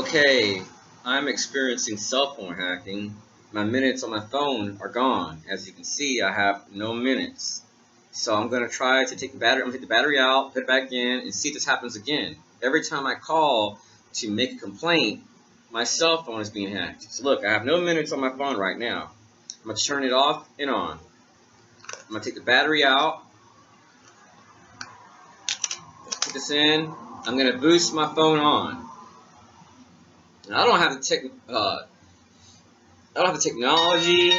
Okay, I'm experiencing cell phone hacking. My minutes on my phone are gone. As you can see, I have no minutes. So I'm going to try to take the battery. I'm going to take the battery out, put it back in, and see if this happens again. Every time I call to make a complaint, my cell phone is being hacked. So look, I have no minutes on my phone right now. I'm going to turn it off and on. I'm going to take the battery out, put this in. I'm going to boost my phone on. Now, I don't have the technology.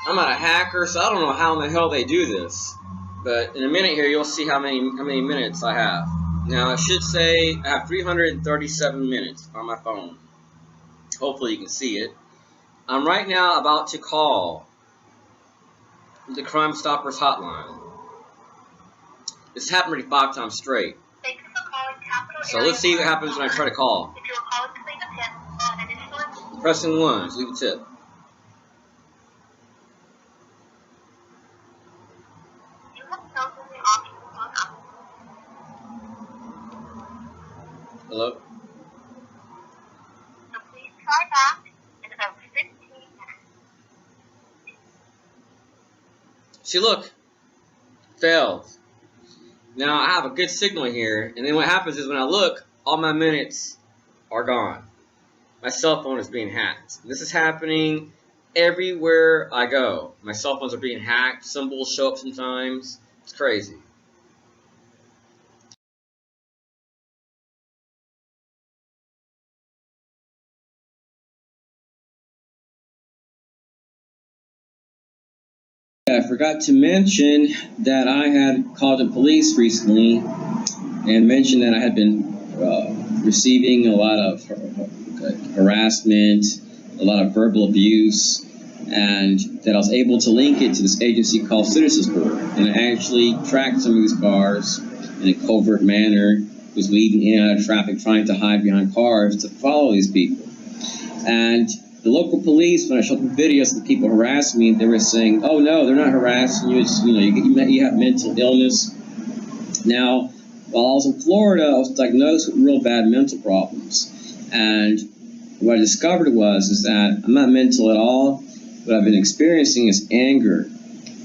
I'm not a hacker, so I don't know how in the hell they do this. But in a minute here, you'll see how many minutes I have. Now, it should say I have 337 minutes on my phone. Hopefully you can see it. I'm right now about to call the Crime Stoppers hotline. This happened already 5 times straight. Thank you for calling Capital So let's see what happens when I try to call. If you are calling to leave a tip, an additional... Pressing 1 to leave a tip. You have chosen the option to phone up. Hello? So please try back in about 15 minutes. See, look. Failed. Now I have a good signal here, and then what happens is when I look, all my minutes are gone. My cell phone is being hacked. This is happening everywhere I go. My cell phones are being hacked. Symbols show up sometimes. It's crazy. I forgot to mention that I had called the police recently and mentioned that I had been receiving a lot of harassment, a lot of verbal abuse, and that I was able to link it to this agency called Citizens Court. And I actually tracked some of these cars in a covert manner, was weaving in and out of traffic, trying to hide behind cars to follow these people. And the local police, when I showed them videos of the people harassing me, they were saying, "Oh no, they're not harassing you. It's, you have mental illness." Now, while I was in Florida, I was diagnosed with real bad mental problems, and what I discovered is that I'm not mental at all. What I've been experiencing is anger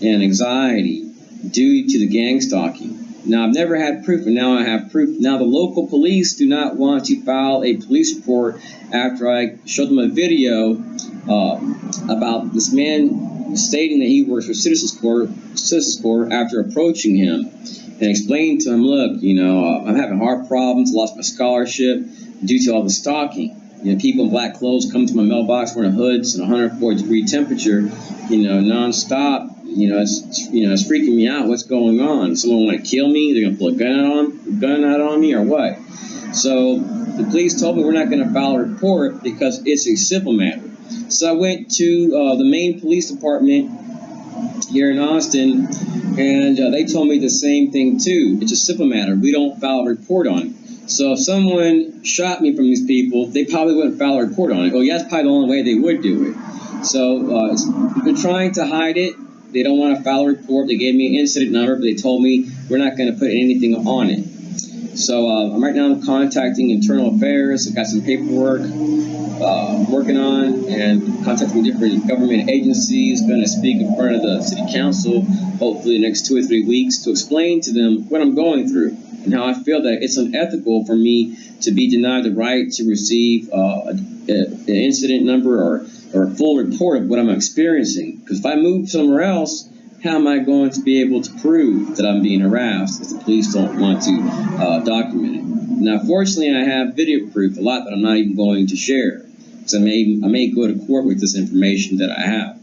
and anxiety due to the Gangstalking. Now, I've never had proof, and now I have proof. Now, the local police do not want to file a police report after I showed them a video about this man stating that he works for Citizens Court after approaching him and explaining to him, "Look, I'm having heart problems, lost my scholarship due to all the stalking. People in black clothes come to my mailbox wearing hoods and 104-degree temperature, nonstop. It's freaking me out. What's going on? Someone want to kill me? They're going to pull a gun out on me, or what?" So the police told me we're not going to file a report because it's a civil matter. So I went to the main police department here in Austin, and they told me the same thing too. It's a civil matter. We don't file a report on it. So if someone shot me from these people, they probably wouldn't file a report on it. Oh, yeah, that's probably the only way they would do it. So we've been trying to hide it. They don't want to file a report. They gave me an incident number, but they told me we're not going to put anything on it. So right now I'm contacting Internal Affairs. I've got some paperwork I'm working on, and contacting different government agencies. Going to speak in front of the city council hopefully the next 2 or 3 weeks to explain to them what I'm going through and how I feel that it's unethical for me to be denied the right to receive an incident number or a full report of what I'm experiencing. Because if I move somewhere else, how am I going to be able to prove that I'm being harassed if the police don't want to document it? Now, fortunately, I have video proof, a lot that I'm not even going to share, because I may go to court with this information that I have.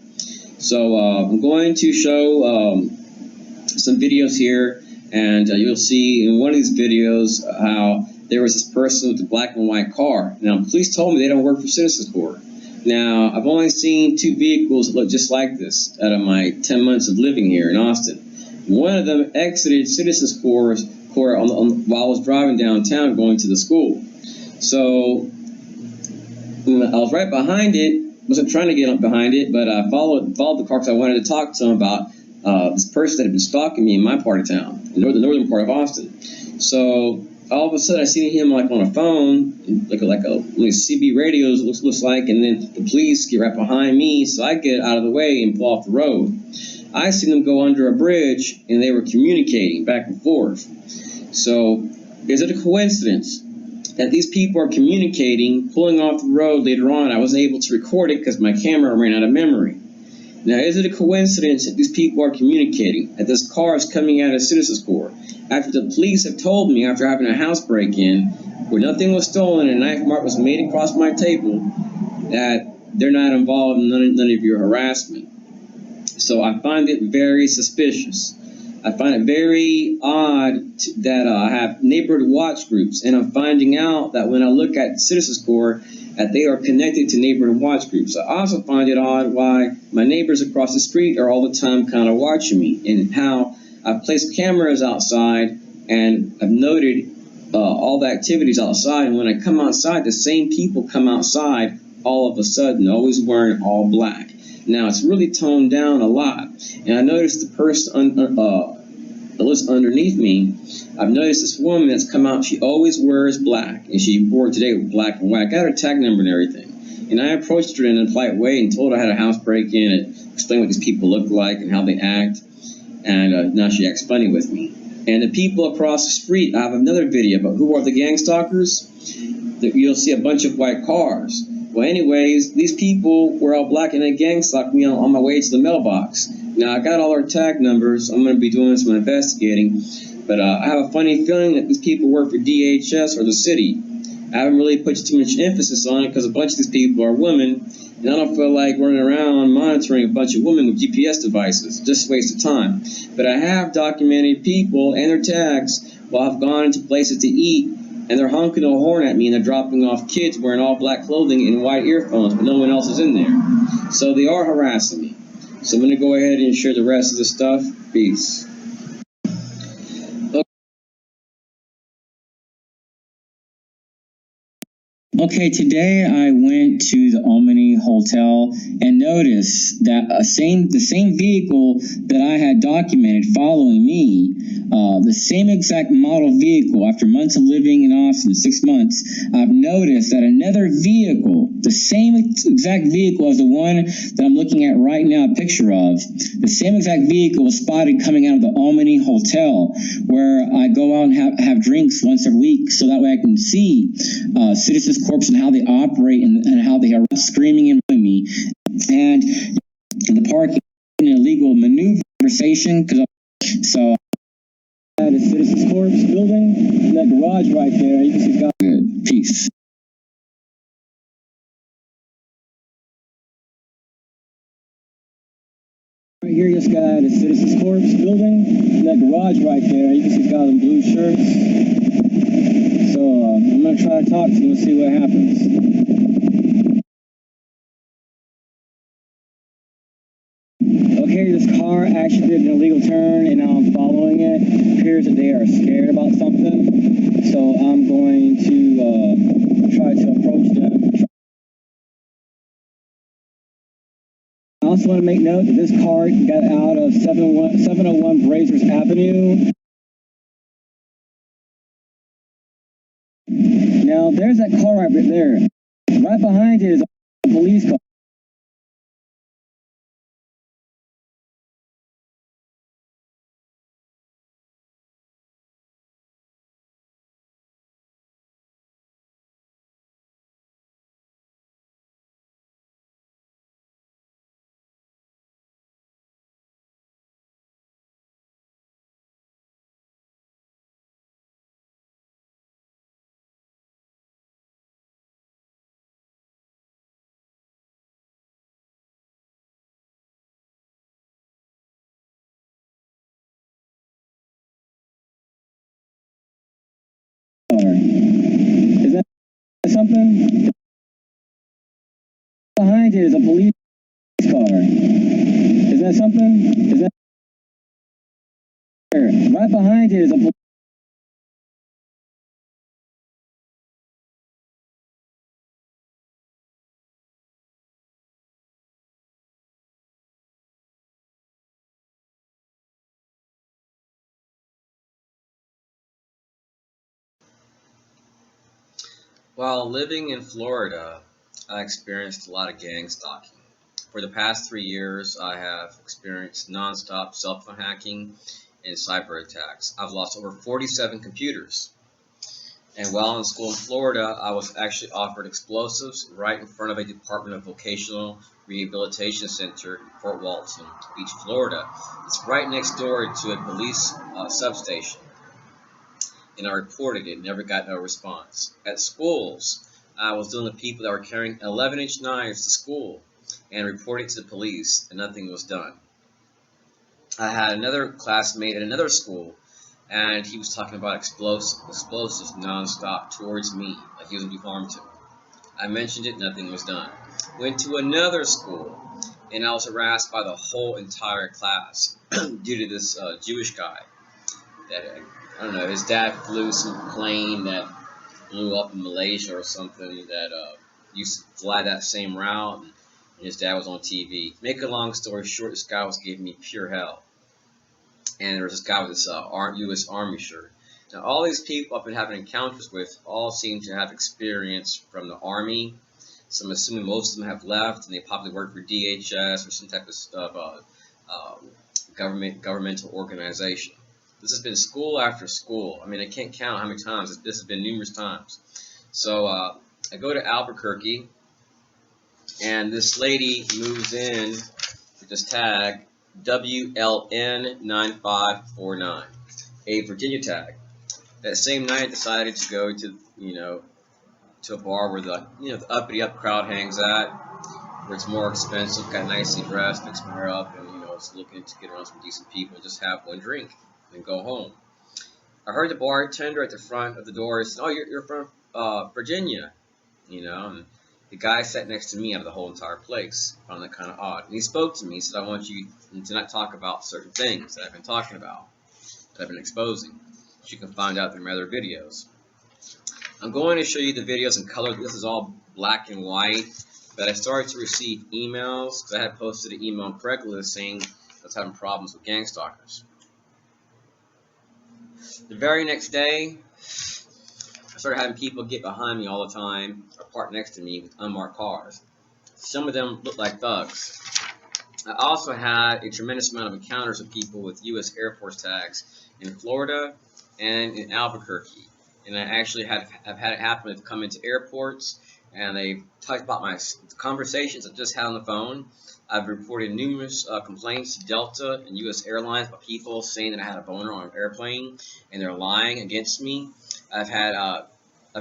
So I'm going to show some videos here, and you'll see in one of these videos how there was this person with a black and white car. Now, police told me they don't work for Citizens Court. Now, I've only seen 2 vehicles that look just like this out of my 10 months of living here in Austin. One of them exited Citizens Court while I was driving downtown going to the school. So I was right behind it. Wasn't trying to get up behind it, but I followed the car because I wanted to talk to him about this person that had been stalking me in my part of town, the northern part of Austin. So all of a sudden I see him like on a phone, like CB radios looks like, and then the police get right behind me, so I get out of the way and pull off the road. I see them go under a bridge, and they were communicating back and forth. So, is it a coincidence that these people are communicating, pulling off the road later on? I wasn't able to record it because my camera ran out of memory. Now, is it a coincidence that these people are communicating, that this car is coming out of Citizens Court, after the police have told me, after having a house break-in, where nothing was stolen and a knife mark was made across my table, that they're not involved in none of your harassment? So I find it very suspicious. I find it very odd that I have neighborhood watch groups, and I'm finding out that when I look at Citizens Court, that they are connected to neighborhood watch groups. I also find it odd why my neighbors across the street are all the time kind of watching me, and how I've placed cameras outside, and I've noted all the activities outside, and when I come outside, the same people come outside all of a sudden, always wearing all black. Now, it's really toned down a lot, and I noticed the person that lives underneath me. I've noticed this woman that's come out, she always wears black, and she wore today with black and white. I got her tag number and everything. And I approached her in a polite way and told her I had a house break-in and explained what these people look like and how they act. And now she acts funny with me. And the people across the street, I have another video about who are the Gangstalkers. You'll see a bunch of white cars. Well, anyways, these people were all black and they gang-stalked me on my way to the mailbox. Now, I got all our tag numbers. I'm going to be doing some investigating. But I have a funny feeling that these people work for DHS or the city. I haven't really put too much emphasis on it because a bunch of these people are women. And I don't feel like running around monitoring a bunch of women with GPS devices. Just a waste of time. But I have documented people and their tags while I've gone into places to eat, and they're honking a horn at me, and they're dropping off kids wearing all black clothing and white earphones, but no one else is in there. So they are harassing me. So I'm going to go ahead and share the rest of the stuff. Peace. Okay, today I went to the Omni Hotel and noticed that the same vehicle that I had documented following me, the same exact model vehicle. After months of living in Austin, 6 months, I've noticed that another vehicle, the same exact vehicle as the one that I'm looking at right now, a picture of, the same exact vehicle was spotted coming out of the Omni Hotel, where I go out and have drinks once a week, so that way I can see Citizens Corps and how they operate and how they are screaming and bullying me. And the parking an illegal maneuver conversation. So at a Citizens Corps building, in that garage right there, you can see God. Good. Peace. Right here, this guy at a Citizens Corps building, in that garage right there, you can see guys in blue shirts. So I'm going to try to talk to him and see what happens. Okay, this car actually did an illegal turn, and now I'm following it. It appears that they are scared about something, so I'm going to try to approach them. I also want to make note that this car got out of 701 Brazos Avenue. Now, there's that car right there. Right behind it is a police car. Is that something? Behind it is a police car. Is that something? Is that right behind it is a police. While living in Florida, I experienced a lot of gang stalking. For the past 3 years, I have experienced nonstop cell phone hacking and cyber attacks. I've lost over 47 computers. And while in school in Florida, I was actually offered explosives right in front of a Department of Vocational Rehabilitation Center in Fort Walton Beach, Florida. It's right next door to a police substation. And I reported it, never got no response. At schools, I was dealing with people that were carrying 11-inch knives to school and reported to the police, and nothing was done. I had another classmate at another school, and he was talking about explosives nonstop towards me, like he was going to do harm to me. I mentioned it, nothing was done. Went to another school, and I was harassed by the whole entire class due to this Jewish guy that I don't know. His dad flew some plane that blew up in Malaysia or something that used to fly that same route, and his dad was on TV. Make a long story short, this guy was giving me pure hell, and there was this guy with this U.S. Army shirt. Now, all these people I've been having encounters with all seem to have experience from the Army. So I'm assuming most of them have left, and they probably work for DHS or some type of governmental organization. This has been school after school. I mean, I can't count how many times. This has been numerous times. So I go to Albuquerque, and this lady moves in with this tag WLN9549, a Virginia tag. That same night, I decided to go to to a bar where the uppity up crowd hangs at, where it's more expensive, got nicely dressed, fix my hair up, and was looking to get around some decent people and just have one drink and go home. I heard the bartender at the front of the door say, "Oh, you're from Virginia," and the guy sat next to me out of the whole entire place. I found that kind of odd. And he spoke to me. He said, "I want you to not talk about certain things that I've been talking about, that I've been exposing. You can find out through my other videos." I'm going to show you the videos in color. This is all black and white. But I started to receive emails because I had posted an email on Craigslist saying I was having problems with gang stalkers. The very next day, I started having people get behind me all the time or park next to me with unmarked cars. Some of them looked like thugs. I also had a tremendous amount of encounters with people with U.S. Air Force tags in Florida and in Albuquerque. And I actually have had it happen. They've come into airports and they've talked about my conversations I've just had on the phone. I've reported numerous complaints to Delta and U.S. Airlines about people saying that I had a boner on an airplane, and they're lying against me. I've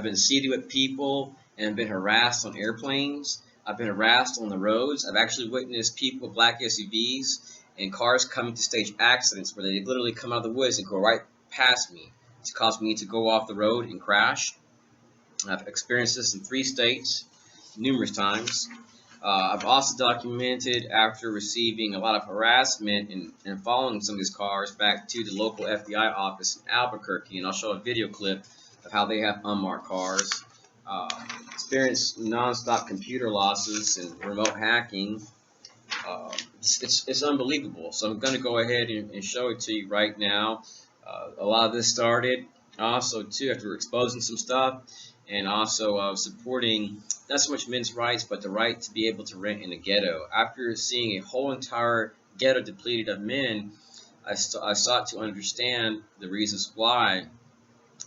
been seated with people and been harassed on airplanes. I've been harassed on the roads. I've actually witnessed people with black SUVs and cars coming to stage accidents where they literally come out of the woods and go right past me to cause me to go off the road and crash. I've experienced this in 3 states numerous times. I've also documented after receiving a lot of harassment and following some of these cars back to the local FBI office in Albuquerque, and I'll show a video clip of how they have unmarked cars. Experienced nonstop computer losses and remote hacking. It's unbelievable. So I'm going to go ahead and show it to you right now. A lot of this started also too after exposing some stuff, and also supporting not so much men's rights, but the right to be able to rent in a ghetto. After seeing a whole entire ghetto depleted of men, I sought to understand the reasons why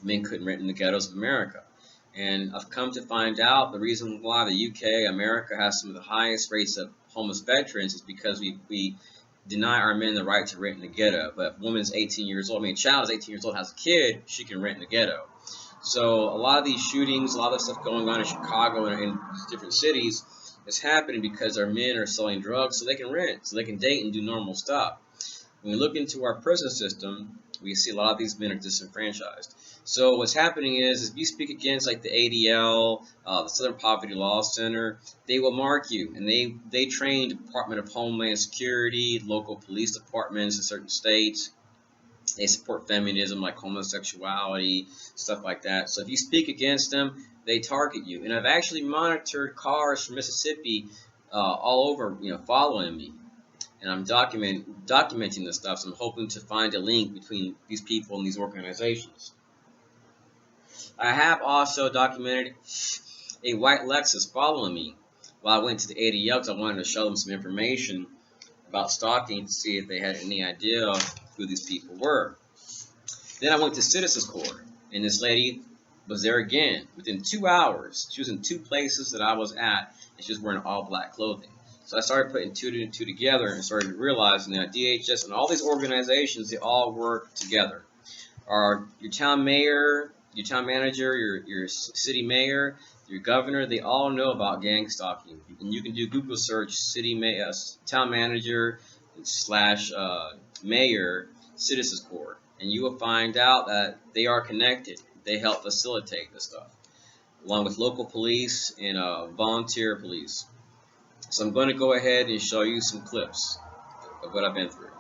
men couldn't rent in the ghettos of America. And I've come to find out the reason why the UK, America, has some of the highest rates of homeless veterans is because we deny our men the right to rent in the ghetto. But if a woman's 18 years old, I mean, a child is 18 years old, has a kid, she can rent in the ghetto. So a lot of these shootings, a lot of stuff going on in Chicago and in different cities is happening because our men are selling drugs so they can rent, so they can date and do normal stuff. When we look into our prison system, we see a lot of these men are disenfranchised. So what's happening is if you speak against like the ADL, the Southern Poverty Law Center, they will mark you, and they train Department of Homeland Security, local police departments in certain states. They support feminism like homosexuality, stuff like that. So if you speak against them, they target you. And I've actually monitored cars from Mississippi all over, following me. And I'm documenting this stuff, so I'm hoping to find a link between these people and these organizations. I have also documented a white Lexus following me while I went to the ADL because I wanted to show them some information about stalking to see if they had any idea who these people were. Then I went to Citizens Court, and this lady was there again within 2 hours. She was in two places that I was at, and she was wearing all black clothing. So I started putting two and two together and started realizing that DHS and all these organizations, they all work together. Your town mayor, your town manager, your city mayor, your governor, they all know about gang stalking. And you can do Google search town manager slash mayor citizens court, and you will find out that they are connected. They help facilitate this stuff, along with local police and volunteer police. So I'm going to go ahead and show you some clips of what I've been through.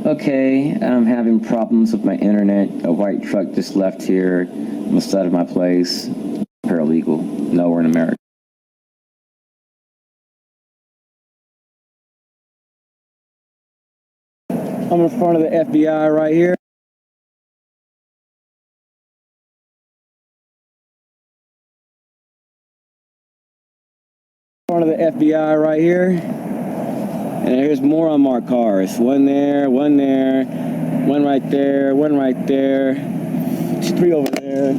Okay, I'm having problems with my internet. A white truck just left here on the side of my place. Paralegal, nowhere in America. I'm in front of the FBI right here. In front of the FBI right here. And here's more unmarked cars. One there, one right there, one right there. There's three over there.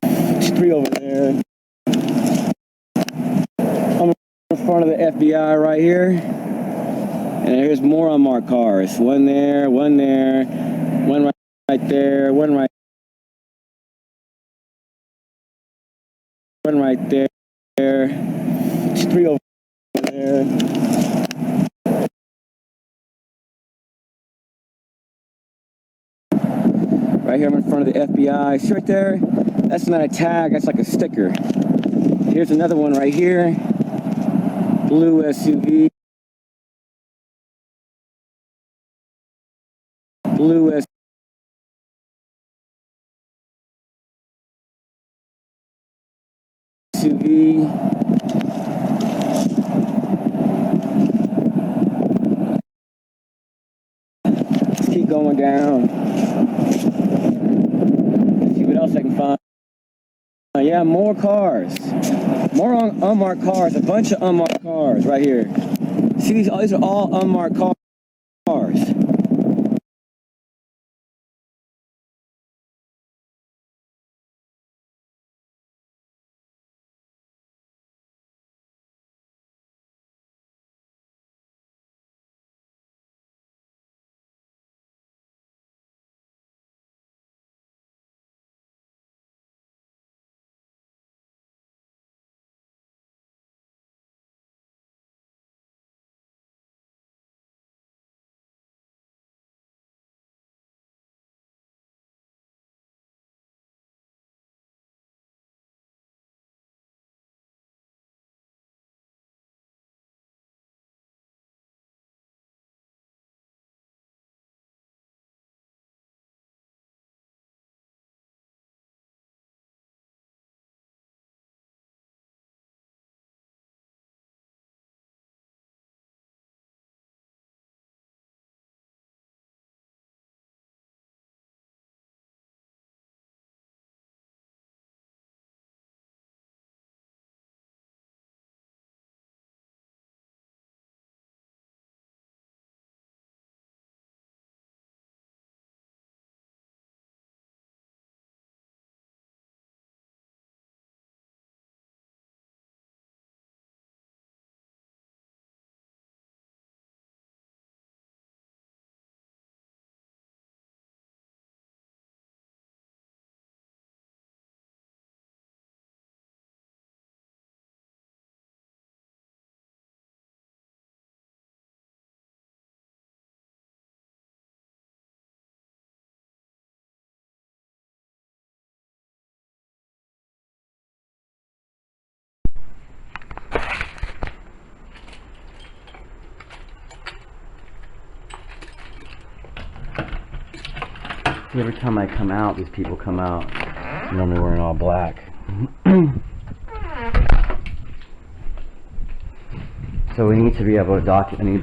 There's three over there. I'm in front of the FBI right here. And here's more unmarked cars. One there, one right there, one right there. There's three over there. Right here, I'm in front of the FBI. See right there? That's not a tag, that's like a sticker. Here's another one right here. Blue SUV. Blue SUV. Let's keep going down. Let's see what else I can find. Yeah, more cars. More unmarked cars. A bunch of unmarked cars right here. See, these are all unmarked cars. See, every time I come out, these people come out normally wearing all black. So we need to be able to document.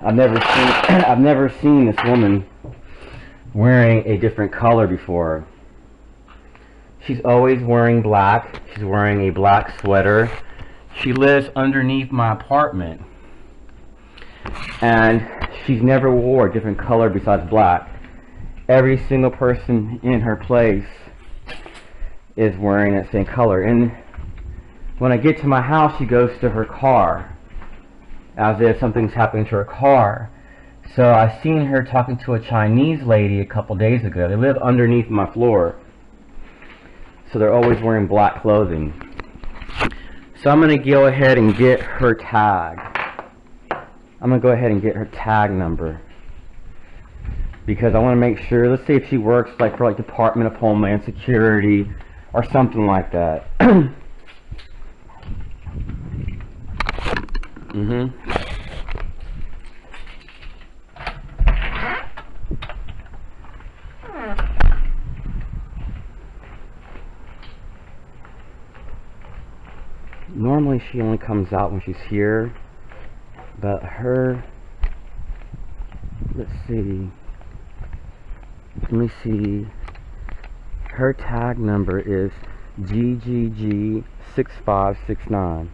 I've never seen this woman wearing a different color before. She's always wearing black. She's wearing a black sweater. She lives underneath my apartment, and she's never wore a different color besides black. Every single person in her place is wearing that same color. And when I get to my house, she goes to her car as if something's happening to her car. So I seen her talking to a Chinese lady a couple days ago. They live underneath my floor, so they're always wearing black clothing. So I'm going to go ahead and get her tag. I'm going to go ahead and get her tag number, because I want to make sure, let's see if she works like for like Department of Homeland Security or something like that. Normally she only comes out when she's here, but her, let's see, let me see, her tag number is GGG6569,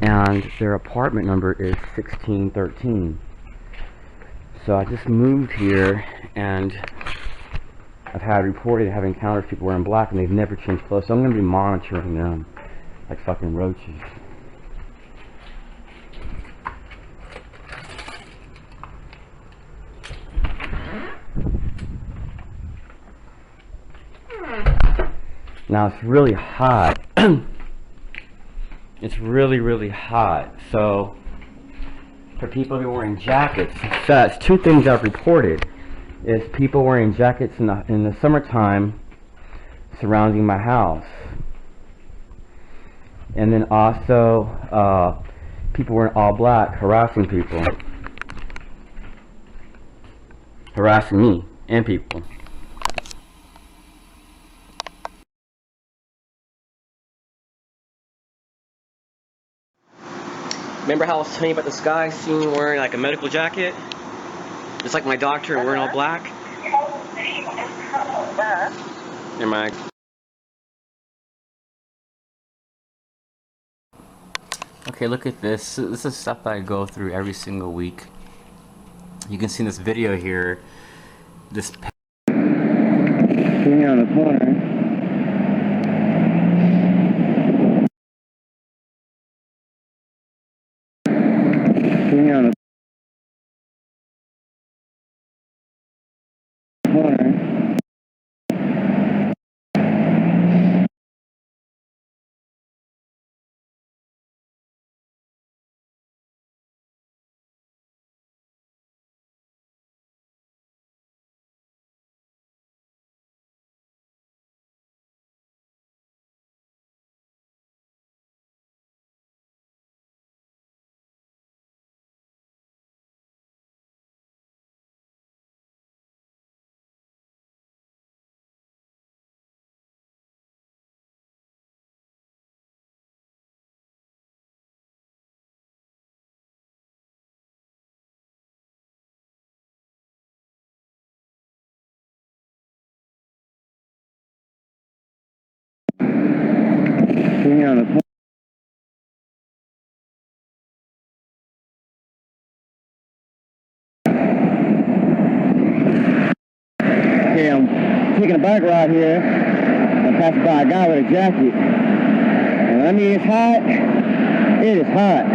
and their apartment number is 1613. So I just moved here, and I've had reported having encountered people wearing black, and they've never changed clothes. So I'm going to be monitoring them like fucking roaches. Now it's really hot. It's really hot. So for people who are wearing jackets, so that's two things I've reported. Is people wearing jackets in the summertime surrounding my house, and then also people wearing all black harassing people, harassing me and people. Remember how I was telling you about this guy seen me wearing like a medical jacket? Just like my doctor wearing all black? Never mind. Okay, look at this. This is stuff that I go through every single week. You can see in this video here, this sitting on the corner. Sitting on the corner. Sitting on the corner. Okay, I'm taking a bike ride here. I'm passing by a guy with a jacket. And I mean, it's hot. It is hot.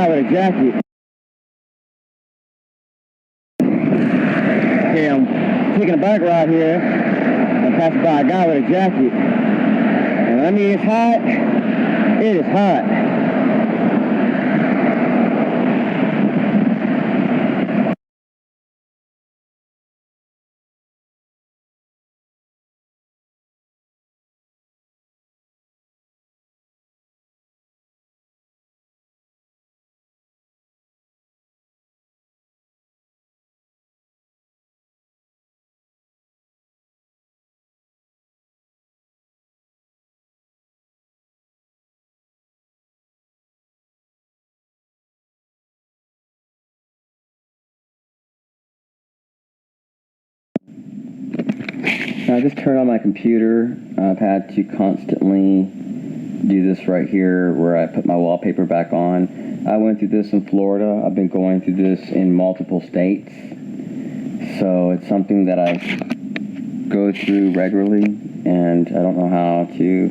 with a jacket. Okay, I'm taking a bike ride here. I'm passing by a guy with a jacket. And I mean, it's hot. It is hot. I just turned on my computer. I've had to constantly do this right here where I put my wallpaper back on. I went through this in Florida. I've been going through this in multiple states. So it's something that I go through regularly, and I don't know how to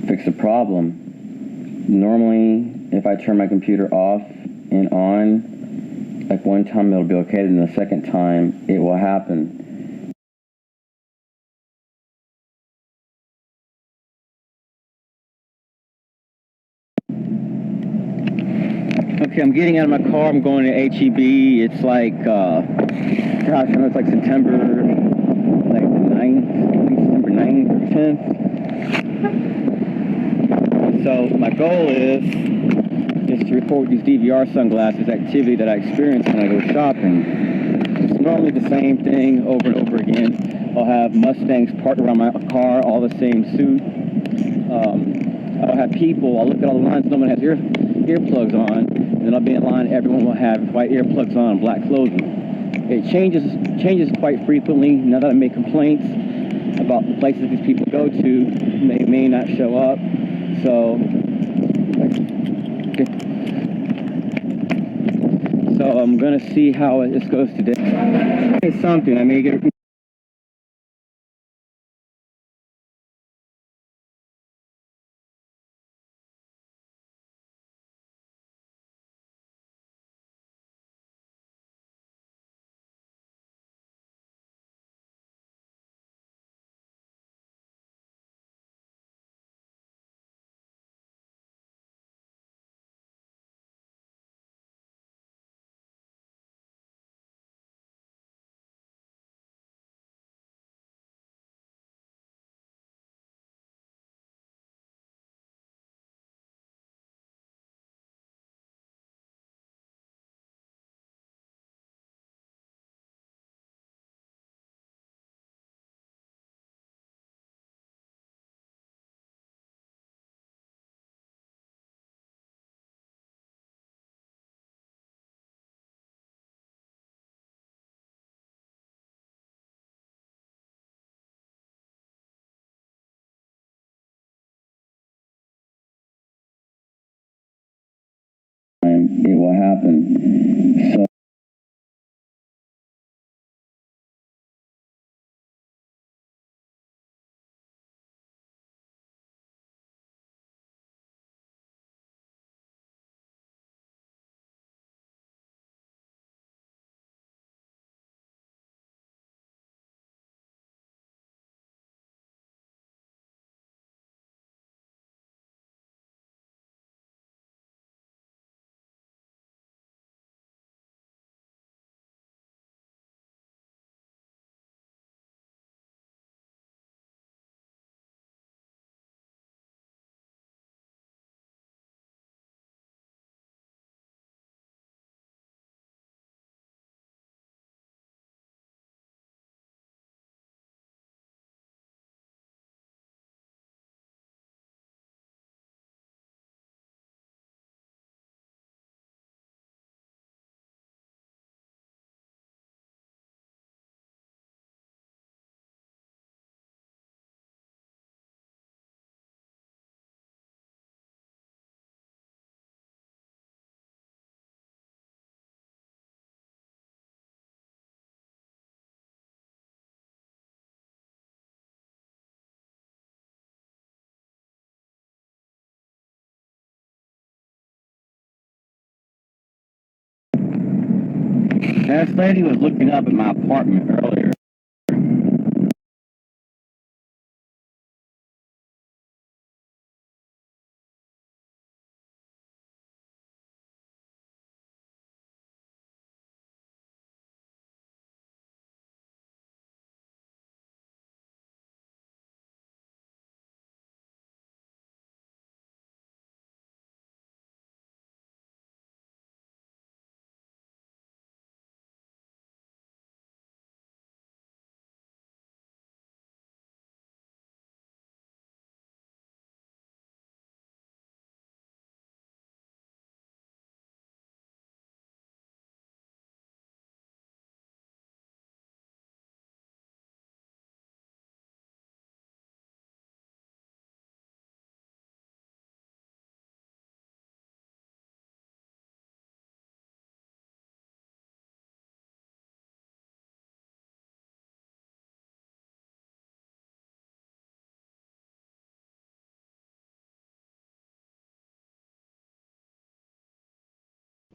fix the problem. Normally, if I turn my computer off and on, like one time it'll be okay, and the second time it will happen. Okay, I'm getting out of my car. I'm going to HEB. It's like, gosh, I know it's like September, like the 9th, September 9th or 10th. So my goal is to report these DVR sunglasses activity that I experience when I go shopping. It's normally the same thing over and over again. I'll have Mustangs parked around my car, all the same suit. I'll have people, I'll look at all the lines, no one has earplugs on, and then I'll be in line, everyone will have white earplugs on and black clothing. It changes quite frequently. Now that I make complaints about the places these people go to, they may not show up. So I'm gonna see how this goes today. It's something, I may get it will happen. So This lady was looking up at my apartment earlier.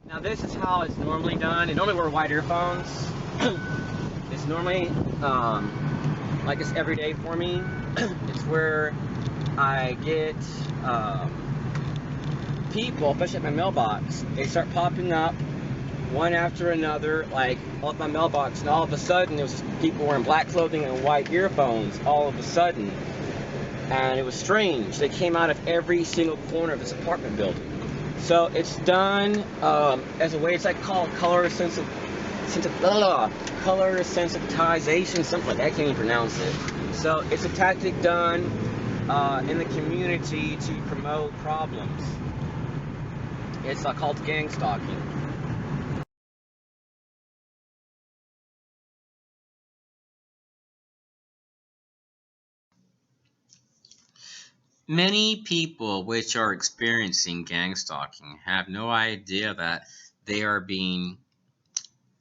Now this is how it's normally done. And normally wear white earphones. It's normally like it's every day for me. It's where I get people, especially at my mailbox. They start popping up one after another, like off my mailbox, and all of a sudden there was just people wearing black clothing and white earphones. All of a sudden, and it was strange. They came out of every single corner of this apartment building. So it's done as a way, it's like called color sensitization, something like that. I can't even pronounce it. So it's a tactic done in the community to promote problems. It's called Gangstalking. Many people which are experiencing gang stalking have no idea that they are being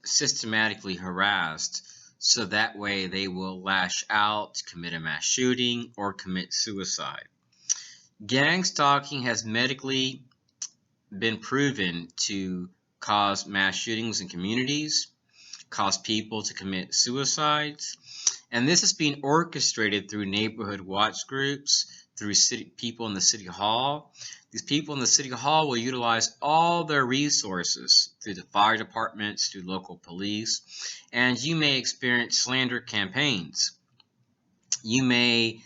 systematically harassed, so that way they will lash out, commit a mass shooting, or commit suicide. Gang stalking has medically been proven to cause mass shootings in communities, cause people to commit suicides, and this is being orchestrated through neighborhood watch groups, through people in the city hall. These people in the city hall will utilize all their resources through the fire departments, through local police, and you may experience slander campaigns. You may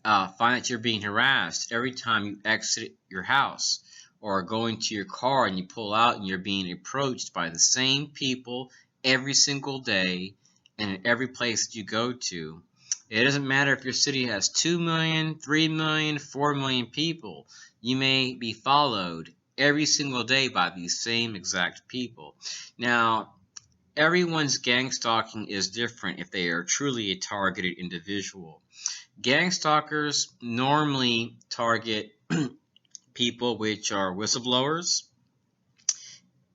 find that you're being harassed every time you exit your house or go into your car and you pull out and you're being approached by the same people every single day and in every place that you go to. It doesn't matter if your city has 2 million, 3 million, 4 million people. You may be followed every single day by these same exact people. Now, everyone's gang stalking is different if they are truly a targeted individual. Gang stalkers normally target people which are whistleblowers,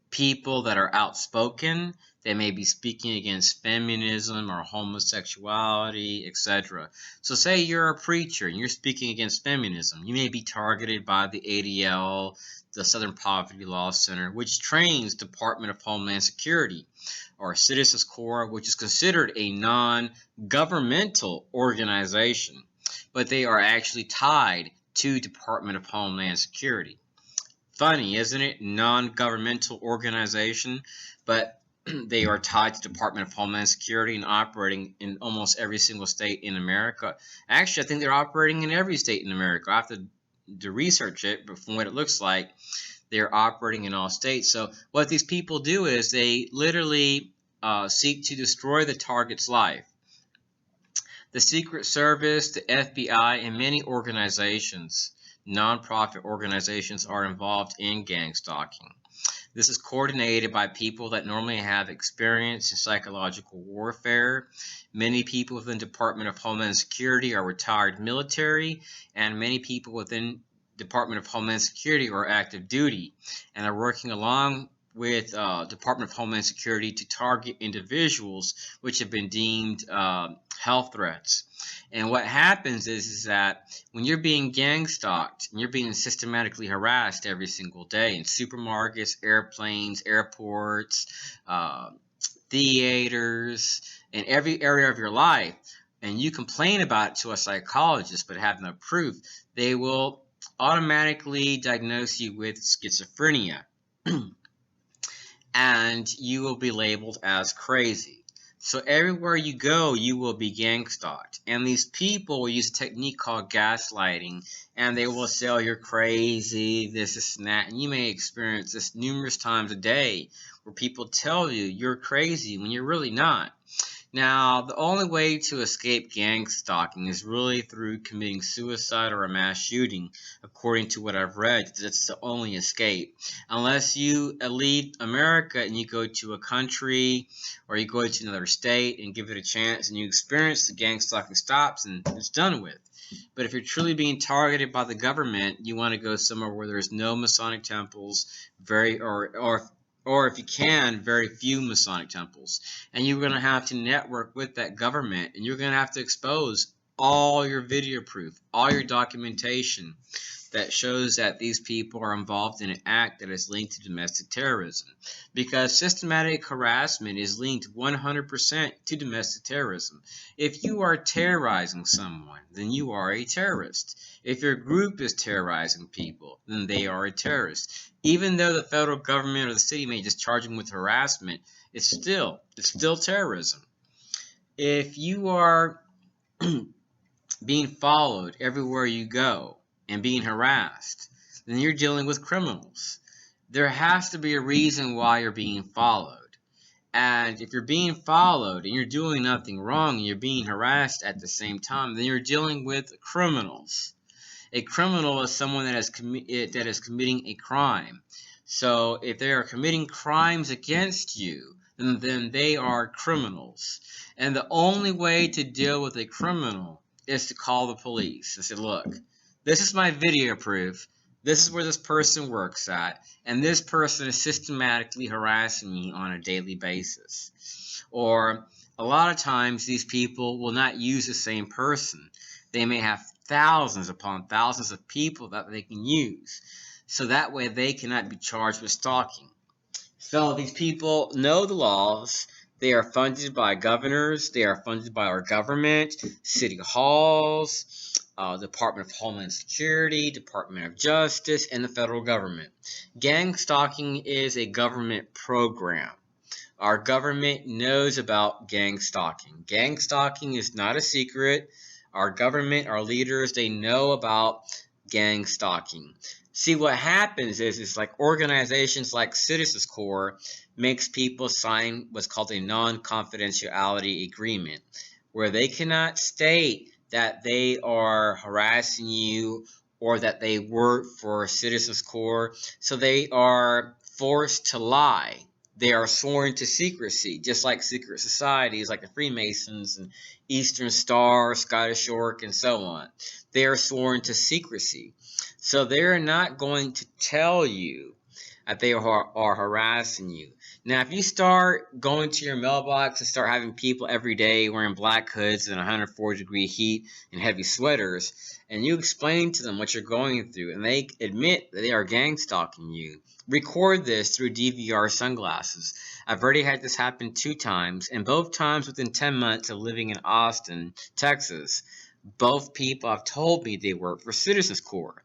people that are outspoken. They may be speaking against feminism or homosexuality, etc. So say you're a preacher and you're speaking against feminism. You may be targeted by the ADL, the Southern Poverty Law Center, which trains Department of Homeland Security, or Citizens Corps, which is considered a non-governmental organization, but they are actually tied to Department of Homeland Security. Funny, isn't it? Non-governmental organization, but they are tied to Department of Homeland Security and operating in almost every single state in America. Actually, I think they're operating in every state in America. I have to research it, but from what it looks like, they're operating in all states. So what these people do is they literally seek to destroy the target's life. The Secret Service, the FBI, and many organizations, nonprofit organizations, are involved in gang stalking. This is coordinated by people that normally have experience in psychological warfare. Many people within the Department of Homeland Security are retired military, and many people within Department of Homeland Security are active duty, and are working along with Department of Homeland Security to target individuals which have been deemed health threats. And what happens is that when you're being gang stalked and you're being systematically harassed every single day in supermarkets, airplanes, airports, theaters, in every area of your life, and you complain about it to a psychologist but have no proof, they will automatically diagnose you with schizophrenia. And you will be labeled as crazy. So everywhere you go, you will be gangstalked. And these people will use a technique called gaslighting, and they will say, oh, you're crazy, this and that. And you may experience this numerous times a day where people tell you you're crazy when you're really not. Now, the only way to escape gang stalking is really through committing suicide or a mass shooting, according to what I've read. That's the only escape. Unless you leave America and you go to a country or you go to another state and give it a chance and you experience the gang stalking stops and it's done with. But if you're truly being targeted by the government, you want to go somewhere where there's no Masonic temples, or if you can, very few Masonic temples. And you're going to have to network with that government, and you're going to have to expose all your video proof, all your documentation that shows that these people are involved in an act that is linked to domestic terrorism. Because systematic harassment is linked 100% to domestic terrorism. If you are terrorizing someone, then you are a terrorist. If your group is terrorizing people, then they are a terrorist. Even though the federal government or the city may just charge them with harassment, it's still terrorism. If you are being followed everywhere you go and being harassed, then you're dealing with criminals. There has to be a reason why you're being followed. And if you're being followed and you're doing nothing wrong and you're being harassed at the same time, then you're dealing with criminals. A criminal is someone that is committing a crime. So if they are committing crimes against you, then they are criminals. And the only way to deal with a criminal is to call the police and say, look, this is my video proof. This is where this person works at. And this person is systematically harassing me on a daily basis. Or a lot of times these people will not use the same person. They may have thousands upon thousands of people that they can use. So that way they cannot be charged with stalking. So these people know the laws. They are funded by governors. They are funded by our government, city halls, Department of Homeland Security, Department of Justice, and the federal government. Gang stalking is a government program. Our government knows about gang stalking. Gang stalking is not a secret. Our government, our leaders, they know about gang stalking. See, what happens is it's like organizations like Citizens Corps makes people sign what's called a non-confidentiality agreement, where they cannot state that they are harassing you or that they work for Citizens Corps. So they are forced to lie. They are sworn to secrecy, just like secret societies like the Freemasons and Eastern Star, Scottish York, and so on. They are sworn to secrecy. So they're not going to tell you that they are harassing you. Now, if you start going to your mailbox and start having people every day wearing black hoods in 104-degree heat and heavy sweaters, and you explain to them what you're going through, and they admit that they are gang stalking you, record this through DVR sunglasses. I've already had this happen 2 times, and both times within 10 months of living in Austin, Texas. Both people have told me they work for Citizens Corps.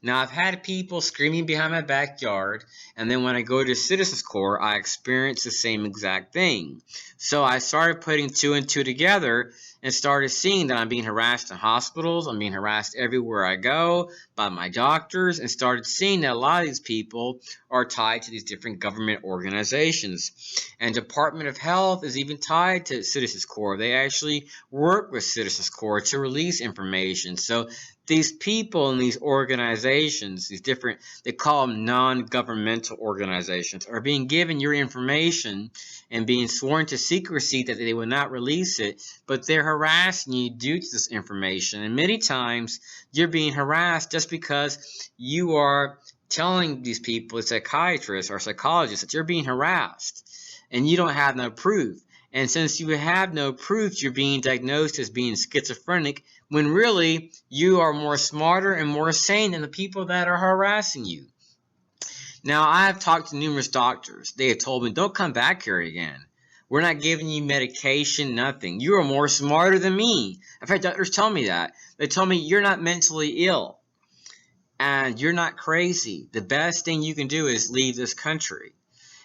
Now, I've had people screaming behind my backyard, and then when I go to Citizens Corps, I experience the same exact thing. So I started putting 2 and 2 together and started seeing that I'm being harassed in hospitals, I'm being harassed everywhere I go by my doctors, and started seeing that a lot of these people are tied to these different government organizations. And Department of Health is even tied to Citizens Corps. They actually work with Citizens Corps to release information. So these people in these organizations, these different, they call them non-governmental organizations, are being given your information and being sworn to secrecy that they will not release it, but they're harassing you due to this information. And many times you're being harassed just because you are telling these people, psychiatrists or psychologists, that you're being harassed and you don't have no proof. And since you have no proof, you're being diagnosed as being schizophrenic, when really you are more smarter and more sane than the people that are harassing you. Now, I have talked to numerous doctors. They have told me, don't come back here again. We're not giving you medication, nothing. You are more smarter than me. I've had doctors tell me that. They tell me you're not mentally ill and you're not crazy. The best thing you can do is leave this country.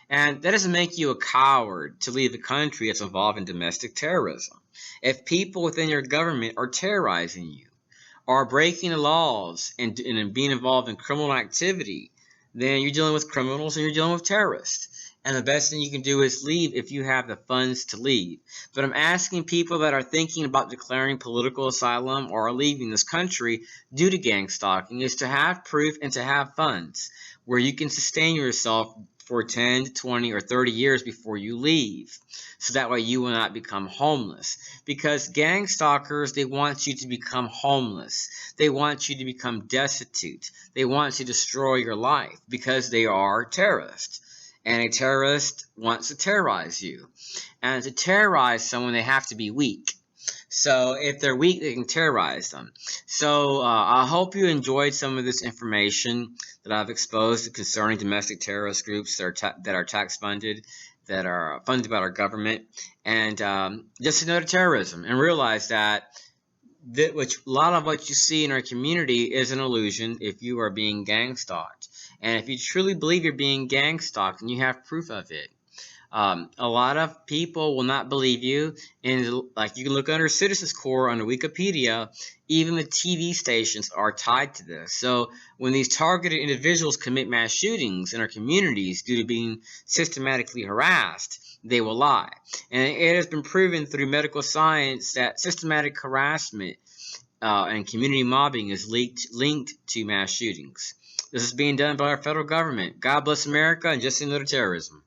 And that doesn't make you a coward to leave the country that's involved in domestic terrorism. If people within your government are terrorizing you, are breaking the laws and being involved in criminal activity, then you're dealing with criminals and you're dealing with terrorists. And the best thing you can do is leave if you have the funds to leave. But I'm asking people that are thinking about declaring political asylum or are leaving this country due to gang stalking is to have proof and to have funds where you can sustain yourself for 10, 20, or 30 years before you leave. So that way you will not become homeless. Because gang stalkers, they want you to become homeless. They want you to become destitute. They want to destroy your life because they are terrorists. And a terrorist wants to terrorize you. And to terrorize someone, they have to be weak. So if they're weak, they can terrorize them. So I hope you enjoyed some of this information that I've exposed concerning domestic terrorist groups that are tax funded, that are funded by our government, and just to know the terrorism and realize that a lot of what you see in our community is an illusion if you are being gang stalked. And if you truly believe you're being gang stalked and you have proof of it, a lot of people will not believe you, and like you can look under Citizens Corps under Wikipedia, even the TV stations are tied to this. So when these targeted individuals commit mass shootings in our communities due to being systematically harassed, they will lie. And it has been proven through medical science that systematic harassment and community mobbing is linked to mass shootings. This is being done by our federal government. God bless America, and just another terrorism.